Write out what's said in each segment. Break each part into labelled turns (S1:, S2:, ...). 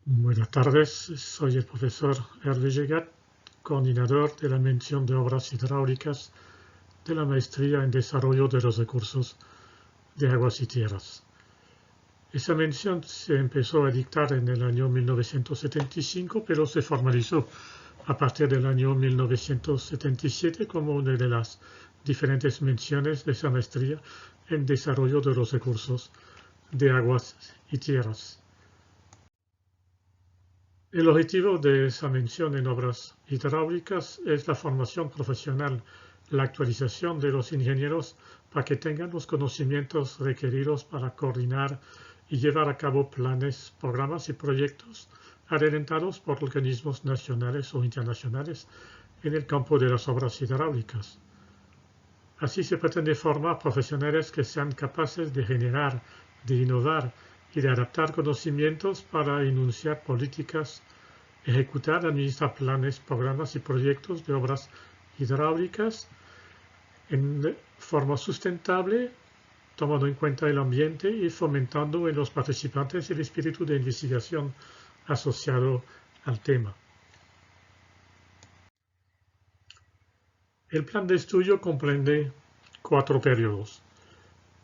S1: Buenas tardes, soy el profesor Hervé Gegat, coordinador de la mención de obras hidráulicas de la Maestría en Desarrollo de los Recursos de Aguas y Tierras. Esa mención se empezó a dictar en el año 1975, pero se formalizó a partir del año 1977 como una de las diferentes menciones de esa maestría en Desarrollo de los Recursos de Aguas y Tierras. El objetivo de esa mención en obras hidráulicas es la formación profesional, la actualización de los ingenieros para que tengan los conocimientos requeridos para coordinar y llevar a cabo planes, programas y proyectos alentados por organismos nacionales o internacionales en el campo de las obras hidráulicas. Así se pretende formar profesionales que sean capaces de generar, de innovar y de adaptar conocimientos para enunciar políticas, ejecutar, administrar planes, programas y proyectos de obras hidráulicas en forma sustentable, tomando en cuenta el ambiente y fomentando en los participantes el espíritu de investigación asociado al tema. El plan de estudio comprende 4 periodos.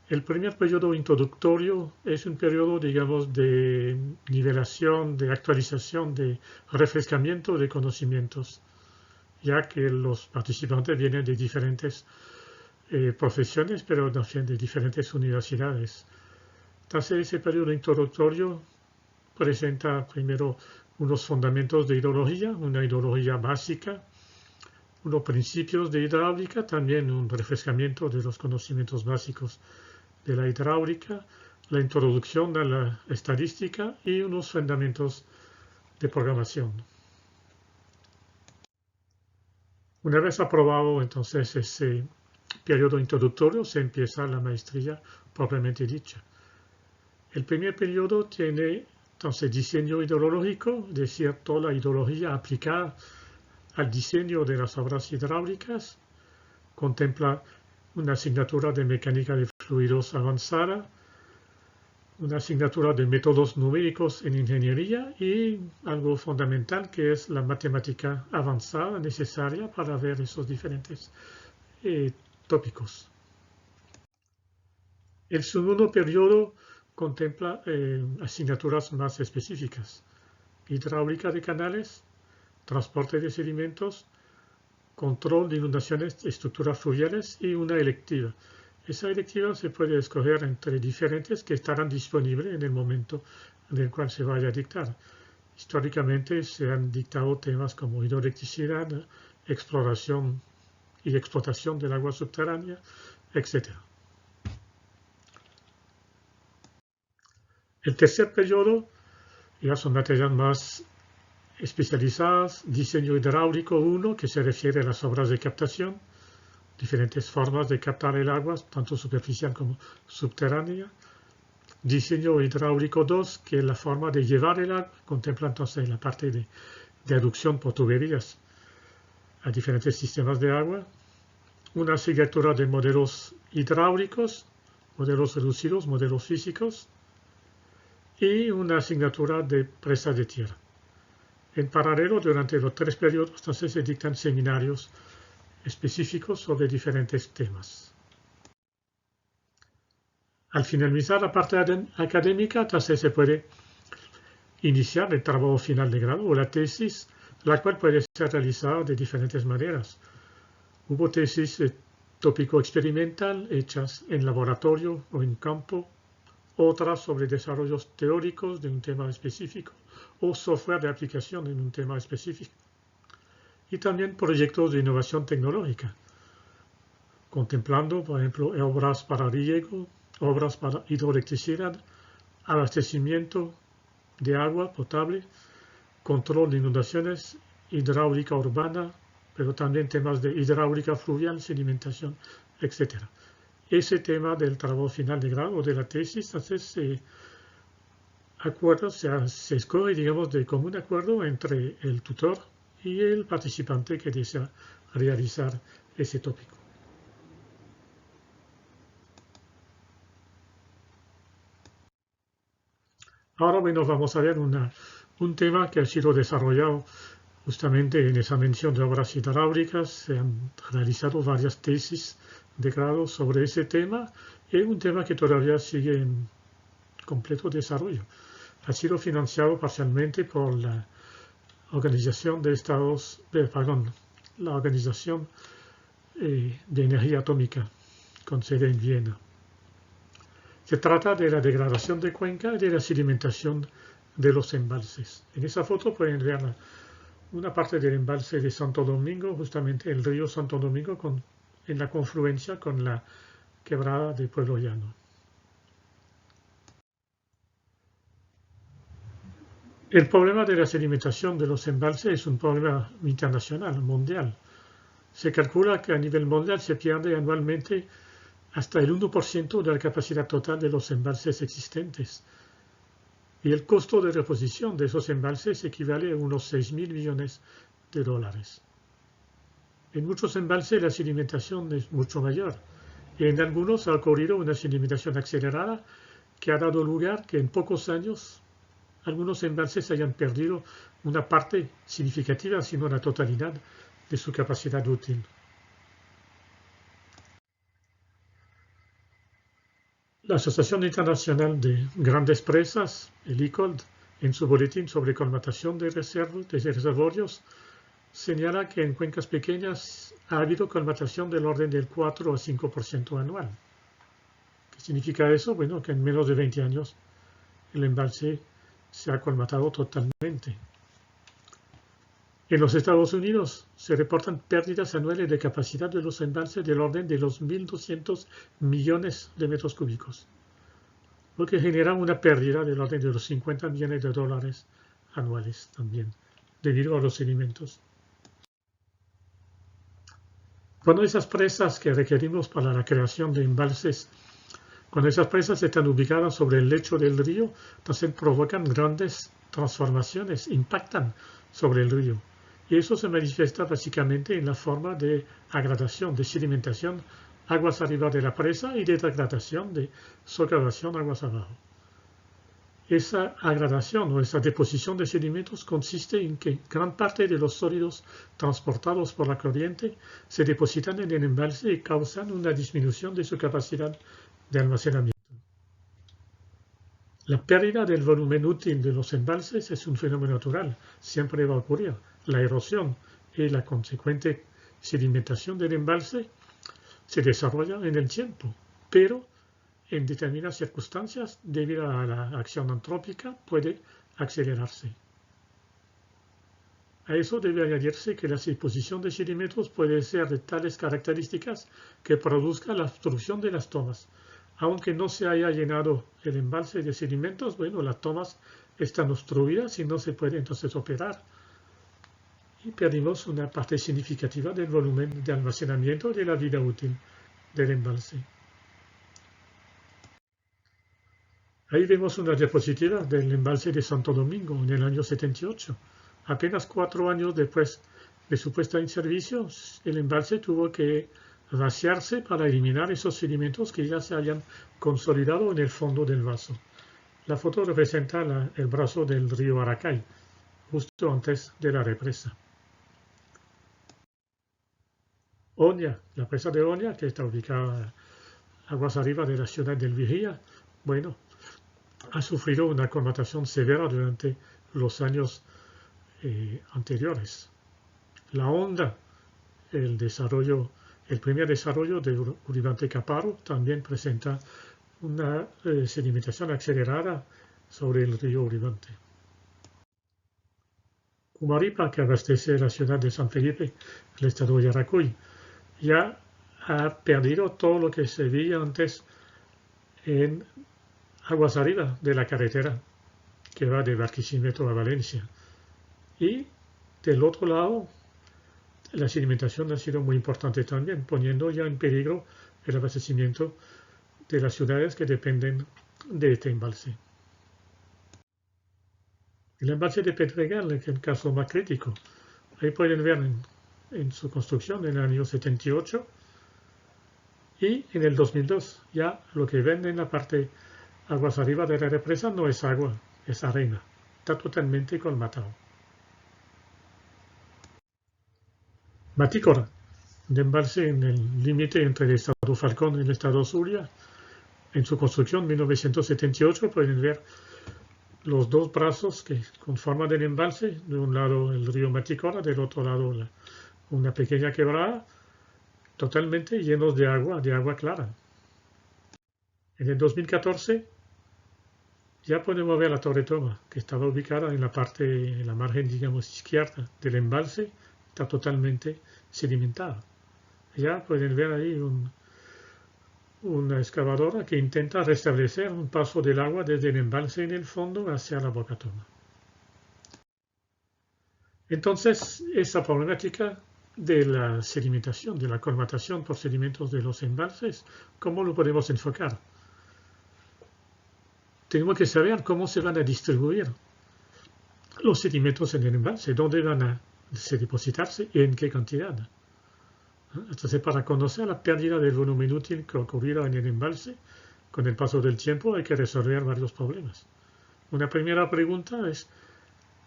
S1: El primer periodo introductorio es un periodo, digamos, de nivelación, de actualización, de refrescamiento de conocimientos, ya que los participantes vienen de diferentes profesiones, pero también de diferentes universidades. Entonces, ese periodo introductorio presenta primero unos fundamentos de hidrología, una hidrología básica, unos principios de hidráulica, también un refrescamiento de los conocimientos básicos de la hidráulica, la introducción a la estadística y unos fundamentos de programación. Una vez aprobado entonces ese periodo introductorio, se empieza la maestría propiamente dicha. El primer periodo tiene entonces diseño hidrológico, es decir, toda la hidrología aplicada al diseño de las obras hidráulicas. Contempla una asignatura de mecánica de fluidos avanzada, una asignatura de métodos numéricos en ingeniería y algo fundamental que es la matemática avanzada necesaria para ver esos diferentes tópicos. El segundo periodo contempla asignaturas más específicas: hidráulica de canales, transporte de sedimentos, control de inundaciones, estructuras fluviales y una electiva. Esa electiva se puede escoger entre diferentes que estarán disponibles en el momento en el cual se vaya a dictar. Históricamente se han dictado temas como hidroelectricidad, exploración y explotación del agua subterránea, etc. El tercer periodo ya son materias más especializadas: diseño hidráulico 1, que se refiere a las obras de captación, diferentes formas de captar el agua, tanto superficial como subterránea. Diseño hidráulico 2, que es la forma de llevar el agua, contempla entonces la parte de aducción por tuberías a diferentes sistemas de agua. Una asignatura de modelos hidráulicos, modelos reducidos, modelos físicos, y una asignatura de presas de tierra. En paralelo, durante los 3 periodos, entonces se dictan seminarios específicos sobre diferentes temas. Al finalizar la parte académica, entonces se puede iniciar el trabajo final de grado o la tesis, la cual puede ser realizada de diferentes maneras. Hubo tesis tópico experimental hechas en laboratorio o en campo, otras sobre desarrollos teóricos de un tema específico o software de aplicación en un tema específico. Y también proyectos de innovación tecnológica, contemplando, por ejemplo, obras para riego, obras para hidroelectricidad, abastecimiento de agua potable, control de inundaciones, hidráulica urbana, pero también temas de hidráulica fluvial, sedimentación, etc. Ese tema del trabajo final de grado o de la tesis, entonces se escoge, digamos, de común acuerdo entre el tutor y el participante que desea realizar ese tópico. Ahora, bueno, vamos a ver un tema que ha sido desarrollado justamente en esa mención de obras hidráulicas. Se han realizado varias tesis de grado sobre ese tema y es un tema que todavía sigue en completo desarrollo. Ha sido financiado parcialmente por la Organización de la Organización de Energía Atómica, con sede en Viena. Se trata de la degradación de cuenca y de la sedimentación de los embalses. En esa foto pueden ver una parte del embalse de Santo Domingo, justamente el río Santo Domingo, en la confluencia con la quebrada de Pueblo Llano. El problema de la sedimentación de los embalses es un problema internacional, mundial. Se calcula que a nivel mundial se pierde anualmente hasta el 1% de la capacidad total de los embalses existentes. Y el costo de reposición de esos embalses equivale a unos 6.000 millones de dólares. En muchos embalses la sedimentación es mucho mayor y en algunos ha ocurrido una sedimentación acelerada que ha dado lugar que en pocos años algunos embalses hayan perdido una parte significativa, si no la totalidad, de su capacidad útil. La Asociación Internacional de Grandes Presas, el ICOLD, en su boletín sobre colmatación de reservorios, señala que en cuencas pequeñas ha habido colmatación del orden del 4 a 5% anual. ¿Qué significa eso? Bueno, que en menos de 20 años el embalse se ha colmatado totalmente. En los Estados Unidos se reportan pérdidas anuales de capacidad de los embalses del orden de los 1.200 millones de metros cúbicos, lo que genera una pérdida del orden de los 50 millones de dólares anuales también, debido a los sedimentos. Cuando esas presas que requerimos para la creación de embalses, cuando esas presas están ubicadas sobre el lecho del río, entonces provocan grandes transformaciones, impactan sobre el río. Y eso se manifiesta básicamente en la forma de agradación, de sedimentación, aguas arriba de la presa y de degradación, de socavación aguas abajo. Esa agradación o esa deposición de sedimentos consiste en que gran parte de los sólidos transportados por la corriente se depositan en el embalse y causan una disminución de su capacidad de almacenamiento. La pérdida del volumen útil de los embalses es un fenómeno natural, siempre va a ocurrir. La erosión y la consecuente sedimentación del embalse se desarrolla en el tiempo, pero en determinadas circunstancias, debido a la acción antrópica, puede acelerarse. A eso debe añadirse que la disposición de sedimentos puede ser de tales características que produzca la obstrucción de las tomas. Aunque no se haya llenado el embalse de sedimentos, bueno, las tomas están obstruidas y no se puede entonces operar. Y perdimos una parte significativa del volumen de almacenamiento de la vida útil del embalse. Ahí vemos una diapositiva del embalse de Santo Domingo en el año 78. Apenas 4 años después de su puesta en servicio, el embalse tuvo que vaciarse para eliminar esos sedimentos que ya se habían consolidado en el fondo del vaso. La foto representa el brazo del río Aracay, justo antes de la represa. Oña, la presa de Oña, que está ubicada aguas arriba de la ciudad del Vigía, bueno, ha sufrido una colmatación severa durante los años anteriores. La Honda, el primer desarrollo de Uribante Caparo, también presenta una sedimentación acelerada sobre el río Uribante. Cumaripa, que abastece la ciudad de San Felipe, el estado de Yaracuy, ya ha perdido todo lo que se veía antes en aguas arriba de la carretera que va de Barquisimeto a Valencia. Y del otro lado, la sedimentación ha sido muy importante también, poniendo ya en peligro el abastecimiento de las ciudades que dependen de este embalse. El embalse de Pedregal es el caso más crítico. Ahí pueden ver en su construcción en el año 78 y en el 2002 ya lo que ven en la parte aguas arriba de la represa no es agua, es arena. está totalmente colmatado. Matícora, un embalse en el límite entre el estado Falcón y el estado Zulia. En su construcción en 1978 pueden ver los dos brazos que conforman el embalse. De un lado el río Matícora, del otro lado una pequeña quebrada, totalmente llenos de agua clara. En el 2014 ya podemos ver la Torre Toma, que estaba ubicada en la margen, digamos, izquierda del embalse, está totalmente sedimentada. Ya pueden ver ahí una excavadora que intenta restablecer un paso del agua desde el embalse en el fondo hacia la Boca Toma. Entonces, esa problemática de la sedimentación, de la colmatación por sedimentos de los embalses, ¿cómo lo podemos enfocar? Tenemos que saber cómo se van a distribuir los sedimentos en el embalse, dónde van a depositarse y en qué cantidad. Entonces, para conocer la pérdida del volumen útil que ocurrirá en el embalse, con el paso del tiempo hay que resolver varios problemas. Una primera pregunta es,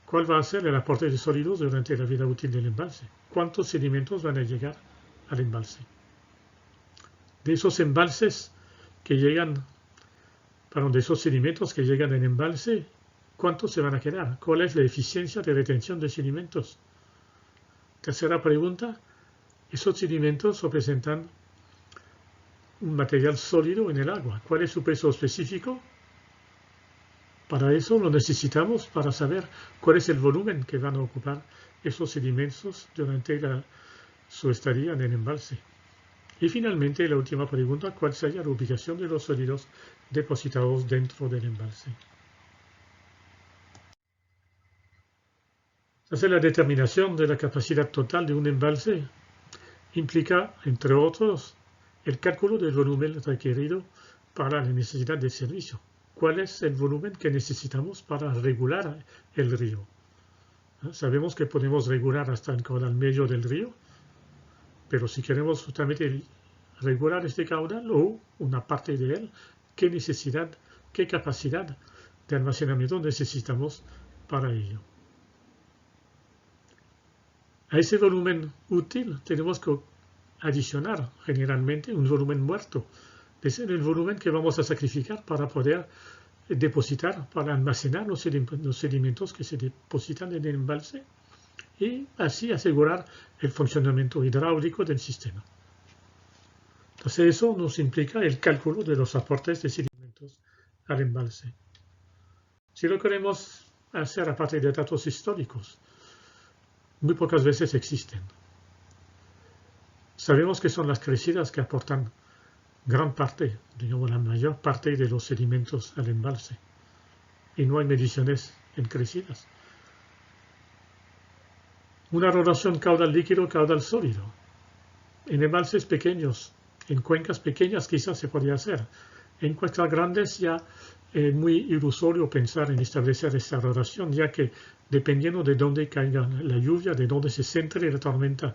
S1: ¿cuál va a ser el aporte de sólidos durante la vida útil del embalse? ¿Cuántos sedimentos van a llegar al embalse? De esos embalses que llegan, de esos sedimentos que llegan al embalse, ¿cuántos se van a quedar? ¿Cuál es la eficiencia de retención de sedimentos? Tercera pregunta, esos sedimentos representan un material sólido en el agua. ¿Cuál es su peso específico? Para eso lo necesitamos para saber cuál es el volumen que van a ocupar esos sedimentos durante su estadía en el embalse. Y finalmente, la última pregunta, ¿cuál sería la ubicación de los sólidos depositados dentro del embalse? Entonces, la determinación de la capacidad total de un embalse implica, entre otros, el cálculo del volumen requerido para la necesidad de servicio. ¿Cuál es el volumen que necesitamos para regular el río? Sabemos que podemos regular hasta el caudal medio del río, pero si queremos justamente regular este caudal o una parte de él, qué capacidad de almacenamiento necesitamos para ello? A ese volumen útil tenemos que adicionar generalmente un volumen muerto. Es el volumen que vamos a sacrificar para poder depositar, para almacenar los sedimentos que se depositan en el embalse y así asegurar el funcionamiento hidráulico del sistema. Entonces eso nos implica el cálculo de los aportes de sedimentos al embalse. Si lo queremos hacer a partir de datos históricos, muy pocas veces existen. Sabemos que son las crecidas que aportan gran parte, digamos la mayor parte de los sedimentos al embalse. Y no hay mediciones en crecidas. Una relación caudal líquido-caudal sólido. En embalses pequeños, en cuencas pequeñas quizás se podría hacer. En cuencas grandes ya es muy ilusorio pensar en establecer esta relación, ya que dependiendo de dónde caiga la lluvia, de dónde se centre la tormenta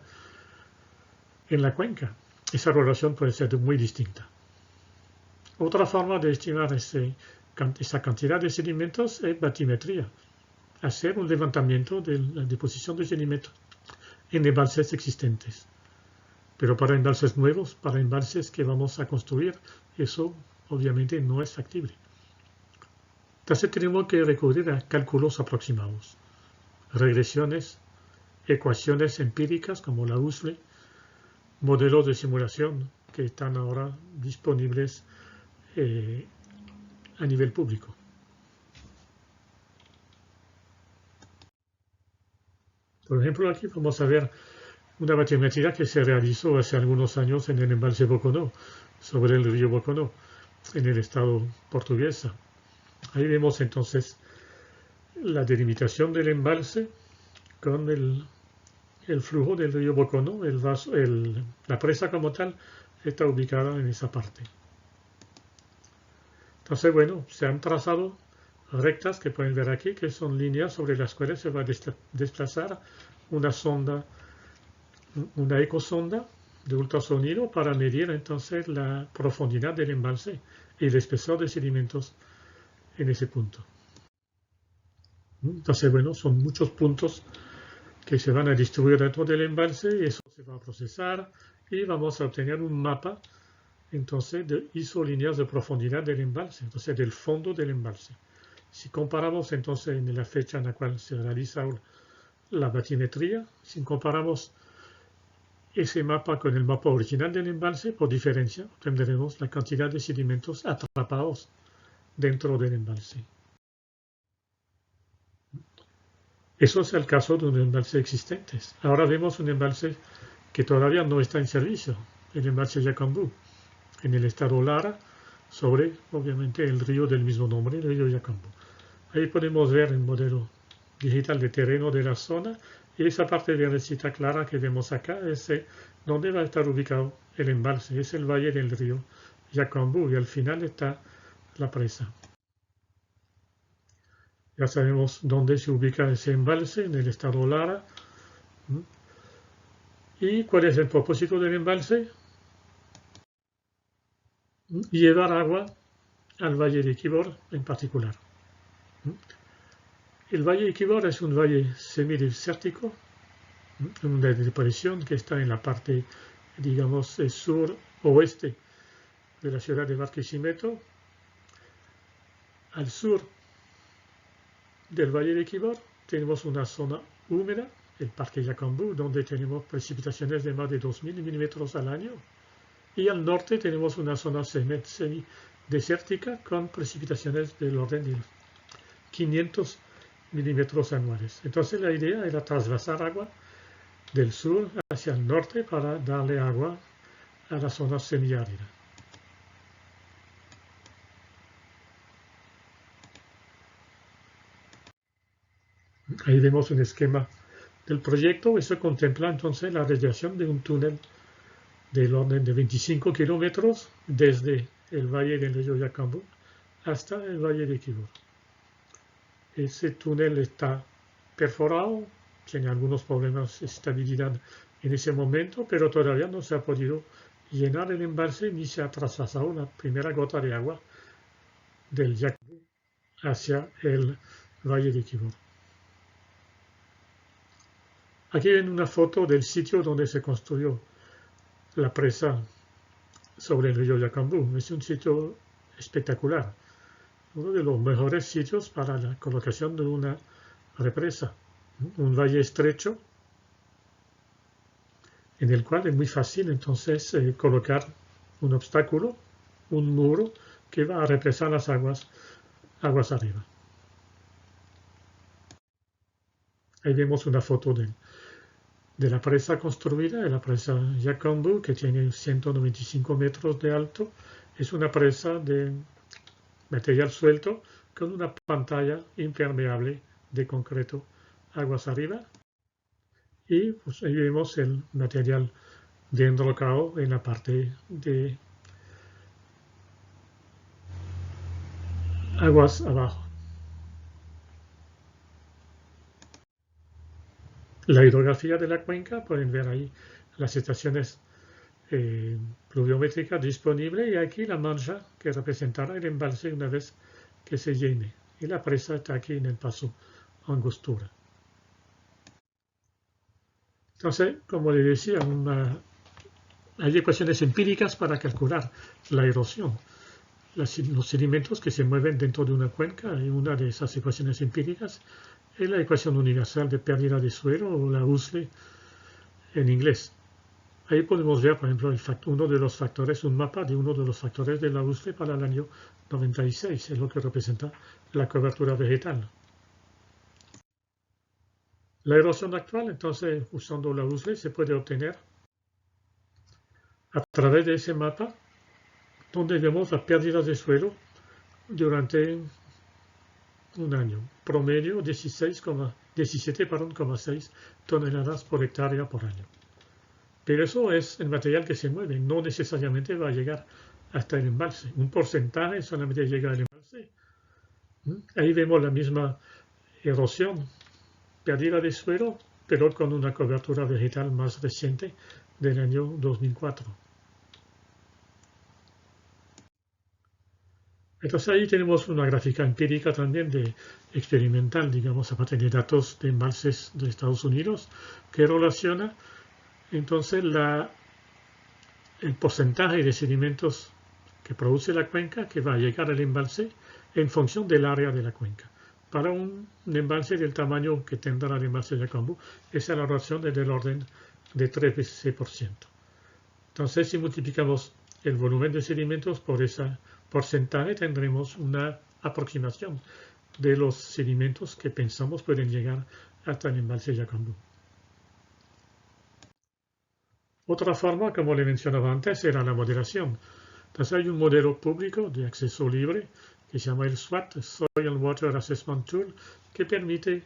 S1: en la cuenca, esa relación puede ser muy distinta. Otra forma de estimar esa cantidad de sedimentos es batimetría. Hacer un levantamiento de la deposición de sedimentos en embalses existentes. Pero para embalses nuevos, para embalses que vamos a construir, eso obviamente no es factible. Entonces tenemos que recurrir a cálculos aproximados, regresiones, ecuaciones empíricas como la USLE, modelos de simulación que están ahora disponibles a nivel público. Por ejemplo, aquí vamos a ver una batimetría que se realizó hace algunos años en el embalse Boconó, sobre el río Boconó, en el estado portuguesa. Ahí vemos entonces la delimitación del embalse con el flujo del río Boconó, la presa como tal está ubicada en esa parte. Entonces, bueno, se han trazado rectas que pueden ver aquí, que son líneas sobre las cuales se va a desplazar una sonda, una ecosonda de ultrasonido para medir entonces la profundidad del embalse y el espesor de sedimentos en ese punto. Entonces, bueno, son muchos puntos que se van a distribuir dentro del embalse y eso se va a procesar y vamos a obtener un mapa entonces de isolíneas de profundidad del embalse, entonces del fondo del embalse. Si comparamos entonces en la fecha en la cual se realiza la batimetría, si comparamos ese mapa con el mapa original del embalse, por diferencia, obtendremos la cantidad de sedimentos atrapados dentro del embalse. Eso es el caso de un embalse existente. Ahora vemos un embalse que todavía no está en servicio, el embalse Yacambú, en el estado Lara, sobre, obviamente, el río del mismo nombre, el río Yacambú. Ahí podemos ver el modelo digital de terreno de la zona y esa parte verdecita clara que vemos acá es donde va a estar ubicado el embalse, es el valle del río Yacambú y al final está la presa. Ya sabemos dónde se ubica ese embalse, en el estado Lara. ¿Y cuál es el propósito del embalse? Llevar agua al valle de Quibor en particular. El valle de Quibor es un valle semidesértico, una depresión que está en la parte, digamos, sur-oeste de la ciudad de Barquisimeto. Al sur del valle de Quibor tenemos una zona húmeda, el Parque Yacambú, donde tenemos precipitaciones de más de 2.000 milímetros al año. Y al norte tenemos una zona semidesértica con precipitaciones del orden de 500 milímetros anuales. Entonces la idea era trasvasar agua del sur hacia el norte para darle agua a la zona semiárida. Ahí vemos un esquema del proyecto. Eso contempla entonces la realización de un túnel del orden de 25 kilómetros desde el valle del río Yacambú hasta el valle de Quibor. Ese túnel está perforado, tiene algunos problemas de estabilidad en ese momento, pero todavía no se ha podido llenar el embalse ni se ha traspasado la primera gota de agua del Yacambú hacia el valle de Quibor. Aquí ven una foto del sitio donde se construyó la presa sobre el río Yacambú. Es un sitio espectacular, uno de los mejores sitios para la colocación de una represa. Un valle estrecho en el cual es muy fácil entonces colocar un obstáculo, un muro que va a represar las aguas arriba. Ahí vemos una foto de la presa construida, de la presa Yacambú, que tiene 195 metros de alto. Es una presa de material suelto con una pantalla impermeable de concreto aguas arriba. Y pues ahí vemos el material de enrocado en la parte de aguas abajo. La hidrografía de la cuenca, pueden ver ahí las estaciones pluviométricas disponibles y aquí la mancha que representará el embalse una vez que se llene. Y la presa está aquí en el paso Angostura. Entonces, como le decía, hay ecuaciones empíricas para calcular la erosión. Los sedimentos que se mueven dentro de una cuenca, y una de esas ecuaciones empíricas es la ecuación universal de pérdida de suelo o la USLE en inglés. Ahí podemos ver, por ejemplo, uno de los factores, un mapa de uno de los factores de la USLE para el año 96, es lo que representa la cobertura vegetal. La erosión actual, entonces, usando la USLE, se puede obtener a través de ese mapa, donde vemos las pérdidas de suelo durante un año. Promedio 17,6 toneladas por hectárea por año. Pero eso es el material que se mueve, no necesariamente va a llegar hasta el embalse. Un porcentaje solamente llega al embalse. Ahí vemos la misma erosión, pérdida de suelo, pero con una cobertura vegetal más reciente del año 2004. Entonces ahí tenemos una gráfica empírica también de experimental, digamos, a partir de datos de embalses de Estados Unidos, que relaciona entonces el porcentaje de sedimentos que produce la cuenca que va a llegar al embalse en función del área de la cuenca. Para un embalse del tamaño que tendrá el embalse de Yacambú, esa relación es del orden de 13%. Entonces, si multiplicamos el volumen de sedimentos por ese porcentaje, tendremos una aproximación de los sedimentos que pensamos pueden llegar hasta el embalse de Yacambú. Otra forma, como le mencionaba antes, era la modelación. Entonces hay un modelo público de acceso libre que se llama el SWAT, Soil Water Assessment Tool, que permite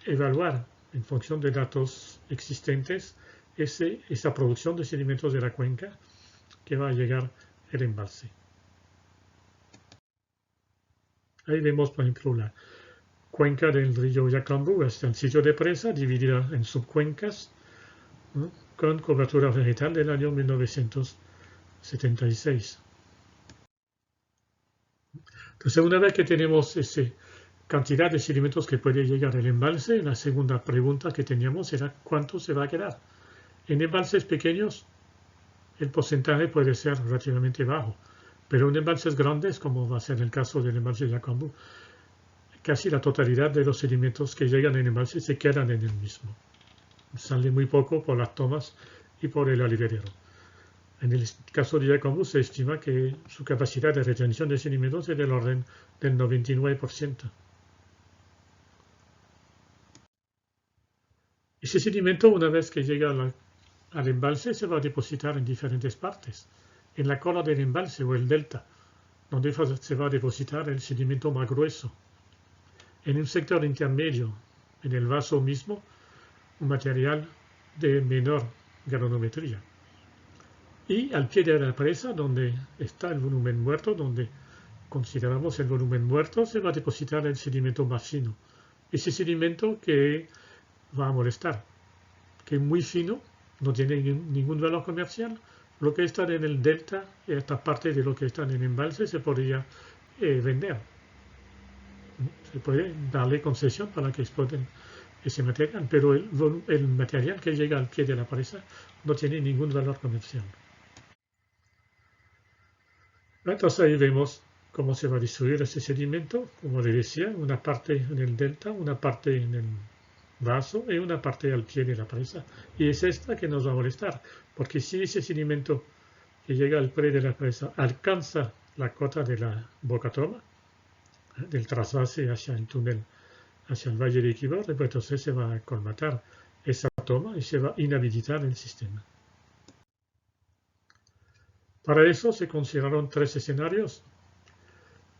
S1: evaluar en función de datos existentes esa producción de sedimentos de la cuenca que va a llegar al embalse. Ahí vemos, por ejemplo, la cuenca del río Yacambú, es el sitio de presa dividida en subcuencas, ¿no?, con cobertura vegetal del año 1976. Entonces, una vez que tenemos esa cantidad de sedimentos que puede llegar al embalse, la segunda pregunta que teníamos era ¿cuánto se va a quedar? En embalses pequeños, el porcentaje puede ser relativamente bajo, pero en embalses grandes, como va a ser el caso del embalse de Yacambú, casi la totalidad de los sedimentos que llegan al embalse se quedan en el mismo. Sale muy poco por las tomas y por el aliviadero. En el caso de Yacambú se estima que su capacidad de retención de sedimentos es del orden del 99%. Ese sedimento, una vez que llega al embalse, se va a depositar en diferentes partes. En la cola del embalse o el delta, donde se va a depositar el sedimento más grueso. En un sector intermedio, en el vaso mismo, un material de menor granometría. Y al pie de la presa, donde está el volumen muerto, donde consideramos el volumen muerto, se va a depositar el sedimento más fino. Ese sedimento que va a molestar, que es muy fino, no tiene ningún valor comercial. Lo que está en el delta, esta parte de lo que está en el embalse, se podría vender. Se puede darle concesión para que exploten ese material, pero el material que llega al pie de la presa no tiene ningún valor comercial. Entonces ahí vemos cómo se va a distribuir ese sedimento, como le decía, una parte en el delta, una parte en el vaso y una parte al pie de la presa. Y es esta que nos va a molestar, porque si ese sedimento que llega al pie de la presa alcanza la cota de la bocatoma, del trasvase hacia el túnel, hacia el valle de Equibor, pues entonces se va a colmatar esa toma y se va a inhabilitar el sistema. Para eso se consideraron tres escenarios.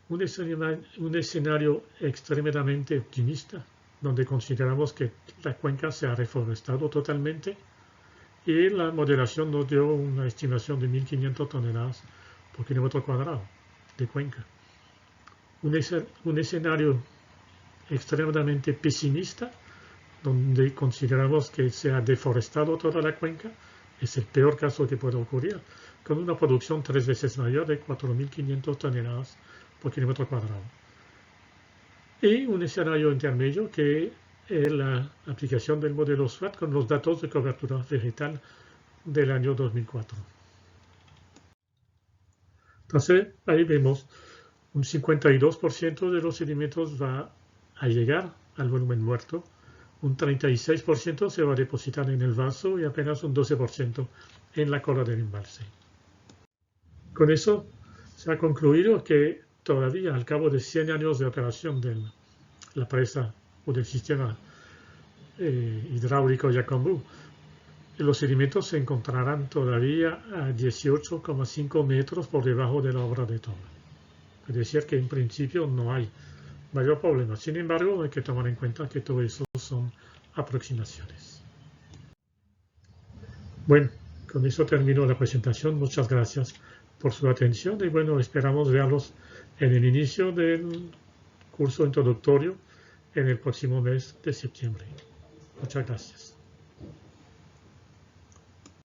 S1: Un escenario extremadamente optimista, donde consideramos que la cuenca se ha reforestado totalmente y la modelación nos dio una estimación de 1.500 toneladas por kilómetro cuadrado de cuenca. Un escenario extremadamente pesimista, donde consideramos que se ha deforestado toda la cuenca, es el peor caso que puede ocurrir, con una producción 3 veces mayor de 4.500 toneladas por kilómetro cuadrado. Y un escenario intermedio que es la aplicación del modelo SWAT con los datos de cobertura vegetal del año 2004. Entonces, ahí vemos un 52% de los sedimentos va a llegar al volumen muerto, un 36% se va a depositar en el vaso y apenas un 12% en la cola del embalse. Con eso se ha concluido que todavía al cabo de 100 años de operación de la presa o del sistema hidráulico Yacambú, los sedimentos se encontrarán todavía a 18,5 metros por debajo de la obra de toma. Es decir, que en principio no hay mayor problema. Sin embargo, hay que tomar en cuenta que todo eso son aproximaciones. Bueno, con eso termino la presentación. Muchas gracias por su atención y bueno, esperamos verlos en el inicio del curso introductorio en el próximo mes de septiembre. Muchas gracias.